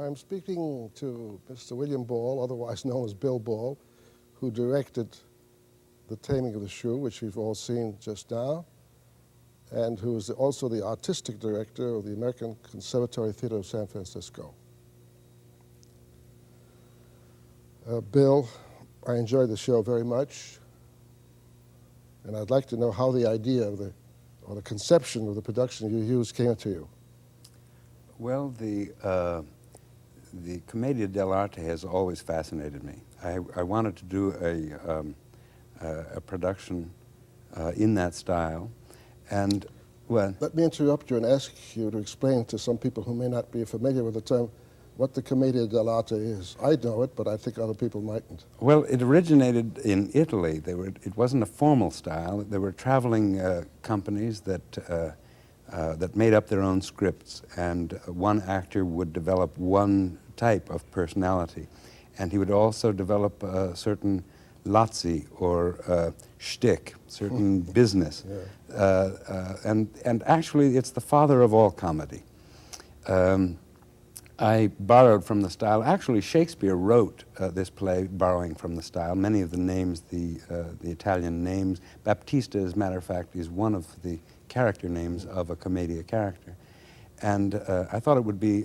I'm speaking to Mr. William Ball, otherwise known as Bill Ball, who directed The Taming of the Shrew, which we've all seen just now, and who is also the artistic director of the American Conservatory Theater of San Francisco. Bill, I enjoyed the show very much, and I'd like to know how the idea of or the conception of the production you used came to you. Well, the Commedia dell'arte has always fascinated me. I wanted to do a production in that style, and well. Let me interrupt you and ask you to explain to some people who may not be familiar with the term what the Commedia dell'arte is. I know it, but I think other people mightn't. Well, it originated in Italy. It wasn't a formal style. There were traveling companies that made up their own scripts, and one actor would develop one type of personality, and he would also develop a certain lazzi or shtick, certain business. Yeah. And actually, it's the father of all comedy. I borrowed from the style. Actually, Shakespeare wrote this play borrowing from the style. Many of the names, the Italian names, Baptista, as a matter of fact, is one of the character names of a commedia character. And I thought it would be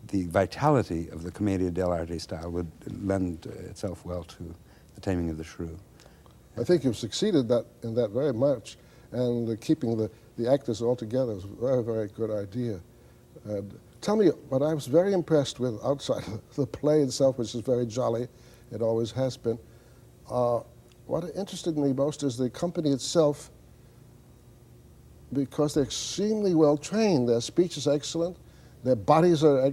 the vitality of the Commedia dell'arte style would lend itself well to The Taming of the Shrew. I think you've succeeded in that very much, and keeping the actors all together is a very, very good idea. Tell me, what I was very impressed with outside the play itself, which is very jolly, it always has been, what interested me most is the company itself, because they're extremely well trained. Their speech is excellent, their bodies are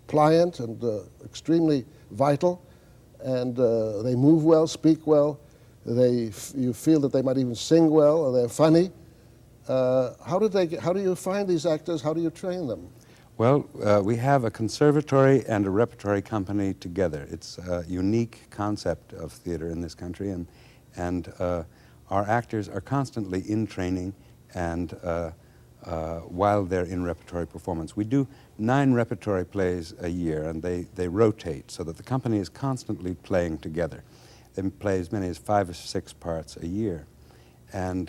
pliant and extremely vital, and they move well, speak well. You feel that they might even sing well, or they're funny. How do you find these actors? How do you train them? Well, we have a conservatory and a repertory company together. It's a unique concept of theater in this country, and our actors are constantly in training and while they're in repertory performance. We do 9 repertory plays a year, and they rotate so that the company is constantly playing together. They play as many as 5 or 6 parts a year. And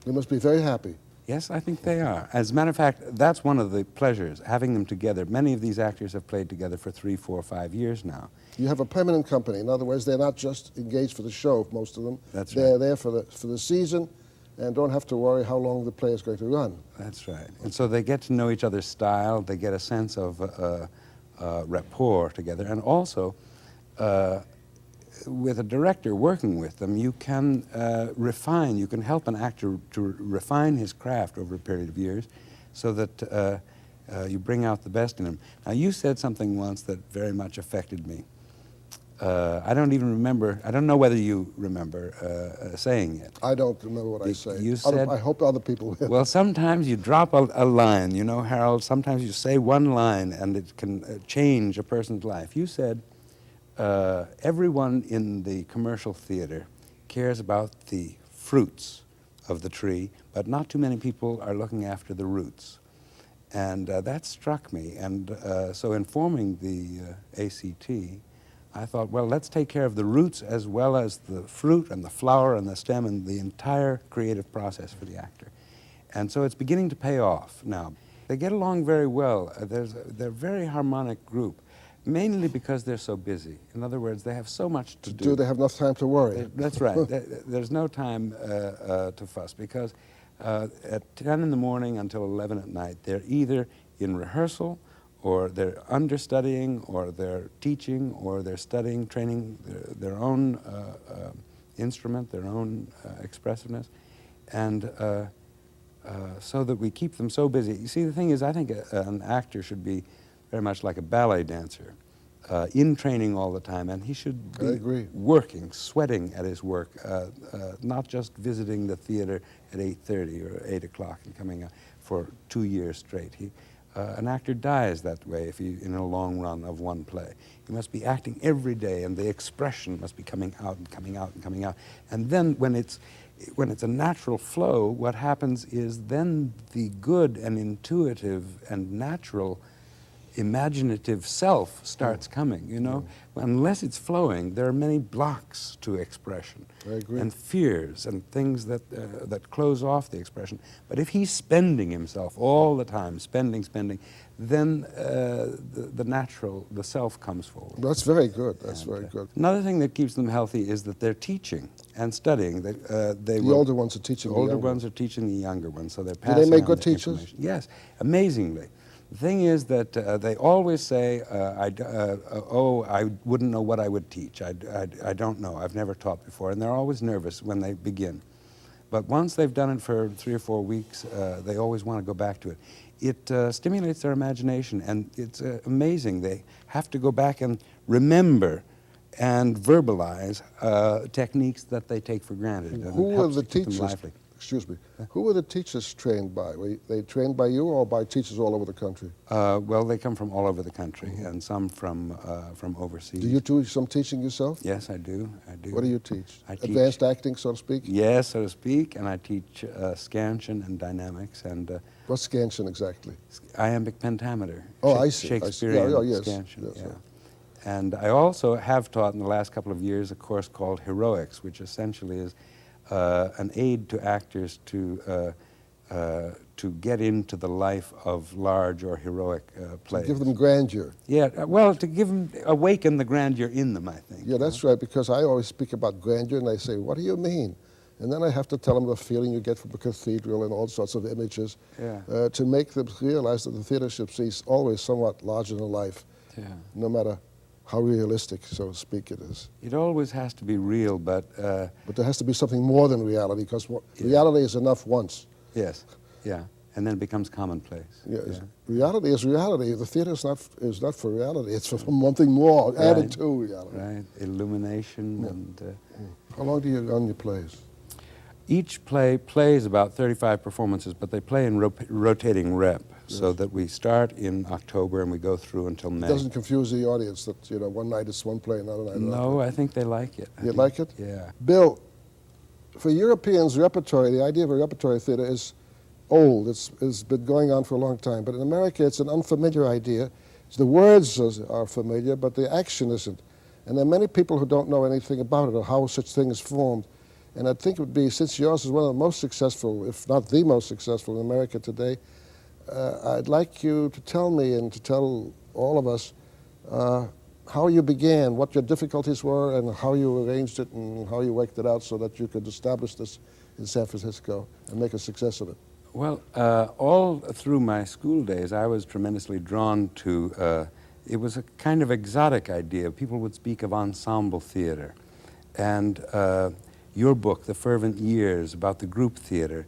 they must be very happy. Yes, I think they are. As a matter of fact, that's one of the pleasures, having them together. Many of these actors have played together for 3, 4, 5 years now. You have a permanent company. In other words, they're not just engaged for the show, most of them. That's they're right. there for the season and don't have to worry how long the play is going to run. That's right. And so they get to know each other's style. They get a sense of rapport together. And also, with a director working with them, you can refine, you can help an actor to refine his craft over a period of years so that you bring out the best in him. Now, you said something once that very much affected me. I don't even remember, I don't know whether you remember saying it. I don't remember what I say. You said, I hope other people will. Well, sometimes you drop a line, you know, Harold, sometimes you say one line and it can change a person's life. You said, everyone in the commercial theater cares about the fruits of the tree, but not too many people are looking after the roots. And that struck me. And so in forming the ACT, I thought, well, let's take care of the roots as well as the fruit and the flower and the stem and the entire creative process for the actor. And so it's beginning to pay off now. They get along very well. They're a very harmonic group. Mainly because they're so busy. In other words, they have so much to do. They have enough time to worry. That's right. There's no time to fuss, because at 10 in the morning until 11 at night, they're either in rehearsal, or they're understudying, or they're teaching, or they're studying, training their own instrument, their own expressiveness, and so that we keep them so busy. You see, the thing is, I think an actor should be very much like a ballet dancer, in training all the time, and he should be working, sweating at his work, not just visiting the theater at 8:30 or 8 o'clock and coming out for 2 years straight. An actor dies that way if he, in a long run of one play. He must be acting every day, and the expression must be coming out and coming out and coming out. And then when it's a natural flow, what happens is then the good and intuitive and natural imaginative self starts coming, you know. Unless it's flowing, there are many blocks to expression. I agree. And fears and things that, that close off the expression. But if he's spending himself all the time, spending, then the self comes forward. That's very good. That's very good. Another thing that keeps them healthy is that they're teaching and studying. The older ones are teaching the older ones are teaching the younger ones, so they're Do passing they make on good the teachers? information. Yes, amazingly. The thing is that they always say, oh, I wouldn't know what I would teach. I don't know. I've never taught before. And they're always nervous when they begin. But once they've done it for 3 or 4 weeks, they always want to go back to it. It stimulates their imagination, and it's amazing. They have to go back and remember and verbalize techniques that they take for granted. And Who it were helps the to keep them teachers? lively. Excuse me. Who were the teachers trained by? Were they trained by you or by teachers all over the country? Well, they come from all over the country, and some from overseas. Do you do some teaching yourself? Yes, I do. What do you teach? I teach Advanced acting, so to speak? Yes, so to speak, and I teach scansion and dynamics and What's scansion exactly? iambic pentameter. Oh, I see. Shakespearean Yes. scansion. Yes, Yeah. yeah. And I also have taught in the last couple of years a course called Heroics, which essentially is an aid to actors to get into the life of large or heroic plays. Give them grandeur. Yeah, well, to give them, awaken the grandeur in them, I think. Yeah, that's right, because I always speak about grandeur, and they say, what do you mean? And then I have to tell them the feeling you get from a cathedral and all sorts of images to make them realize that the theater should be always somewhat larger than life, no matter how realistic, so to speak, it is. It always has to be real, but there has to be something more than reality, because reality is enough once. Yes, yeah, and then it becomes commonplace. Yes. Reality is reality. The theater is not for reality. It's for something more, added to reality. Right, illumination and... How long do you run your plays? Each play plays about 35 performances, but they play in rotating rep, so that we start in October and we go through until May. It doesn't confuse the audience that, one night it's one play, another night another. No, I think they like it. You like it? Yeah. Bill, for Europeans, repertory, the idea of a repertory theater is old. It's been going on for a long time. But in America, it's an unfamiliar idea. The words are familiar, but the action isn't. And there are many people who don't know anything about it or how such things formed. And I think it would be, since yours is one of the most successful, if not the most successful in America today, I'd like you to tell me and to tell all of us how you began, what your difficulties were, and how you arranged it and how you worked it out so that you could establish this in San Francisco and make a success of it. Well, all through my school days, I was tremendously drawn to, it was a kind of exotic idea. People would speak of ensemble theater. And your book, The Fervent Years, about the group theater,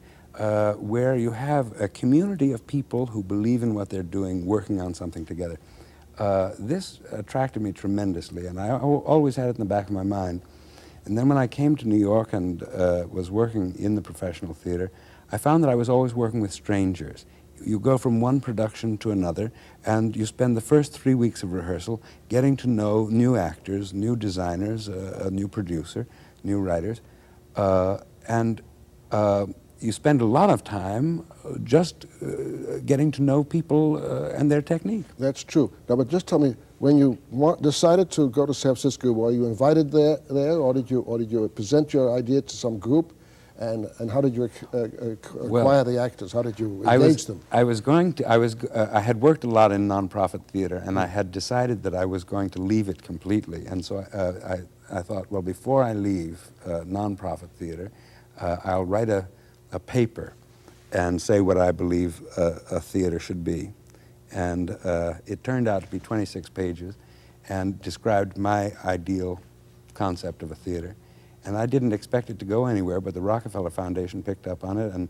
where you have a community of people who believe in what they're doing, working on something together. This attracted me tremendously, and I always had it in the back of my mind. And then when I came to New York and was working in the professional theater, I found that I was always working with strangers. You go from one production to another, and you spend the first 3 weeks of rehearsal getting to know new actors, new designers, a new producer, new writers, and you spend a lot of time just getting to know people and their technique. That's true. Now, but just tell me, when you decided to go to San Francisco, were you invited there, or did you present your idea to some group, and how did you acquire the actors? How did you engage them? I had worked a lot in nonprofit theater, and I had decided that I was going to leave it completely, and so I thought, well, before I leave nonprofit theater, I'll write a paper and say what I believe a theater should be. And it turned out to be 26 pages and described my ideal concept of a theater. And I didn't expect it to go anywhere, but the Rockefeller Foundation picked up on it, and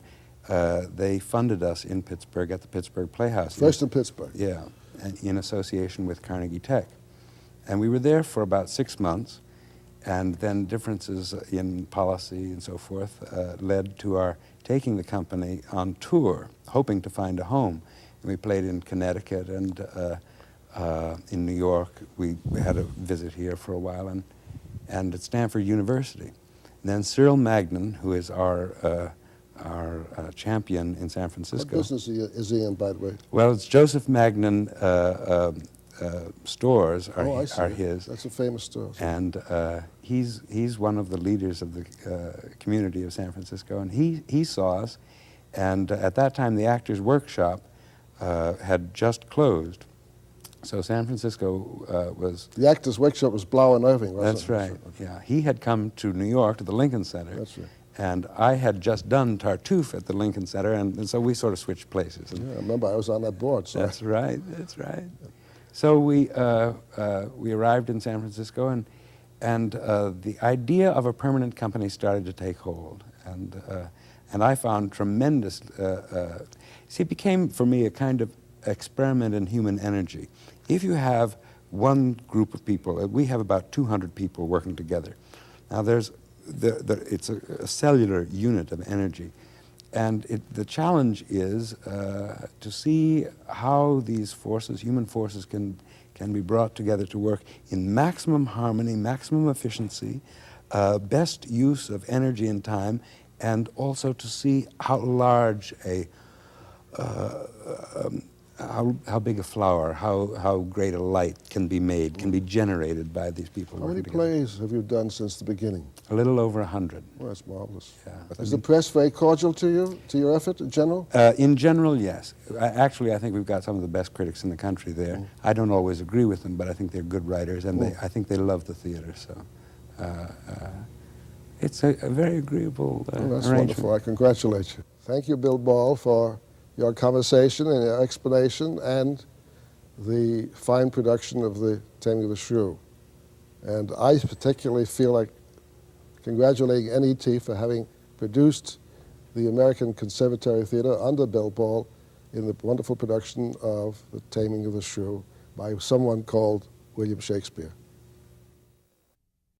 they funded us in Pittsburgh at the Pittsburgh Playhouse. First in Pittsburgh. Yeah, and in association with Carnegie Tech. And we were there for about 6 months, and then differences in policy and so forth led to our taking the company on tour, hoping to find a home. And we played in Connecticut and in New York. We had a visit here for a while, and at Stanford University. And then Cyril Magnan, who is our champion in San What Francisco. business is he in, by the way? Well, it's Joseph Magnin stores are, Oh, I see. are his. That's a famous store. And he's one of the leaders of the community of San Francisco, and he saw us, and at that time the Actors Workshop had just closed, so San Francisco was... The Actors Workshop was Blau and Irving, wasn't That's it? right, Okay. yeah. He had come to New York, to the Lincoln Center, That's right. and I had just done Tartuffe at the Lincoln Center, and so we sort of switched places. And Yeah, I remember I was on that board. So that's right, that's right. So we arrived in San Francisco, and the idea of a permanent company started to take hold, and I found tremendous. See, it became for me a kind of experiment in human energy. If you have one group of people, we have about 200 people working together. Now it's a cellular unit of energy. And the challenge is to see how these forces, human forces, can be brought together to work in maximum harmony, maximum efficiency, best use of energy and time, and also to see how large how big a flower, how great a light can be made, can be generated by these people. how many working together. plays have you done since the beginning? A little over 100. Well, that's marvelous. Yeah. Is the press very cordial to you, to your effort in general? In general, yes. Actually, I think we've got some of the best critics in the country there. I don't always agree with them, but I think they're good writers, and I think they love the theater. So it's a very agreeable Well, that's arrangement. wonderful. I congratulate you. Thank you, Bill Ball, for your conversation and your explanation and the fine production of The Taming of the Shrew. And I particularly feel like congratulating NET for having produced the American Conservatory Theater under Bill Ball in the wonderful production of The Taming of the Shrew by someone called William Shakespeare.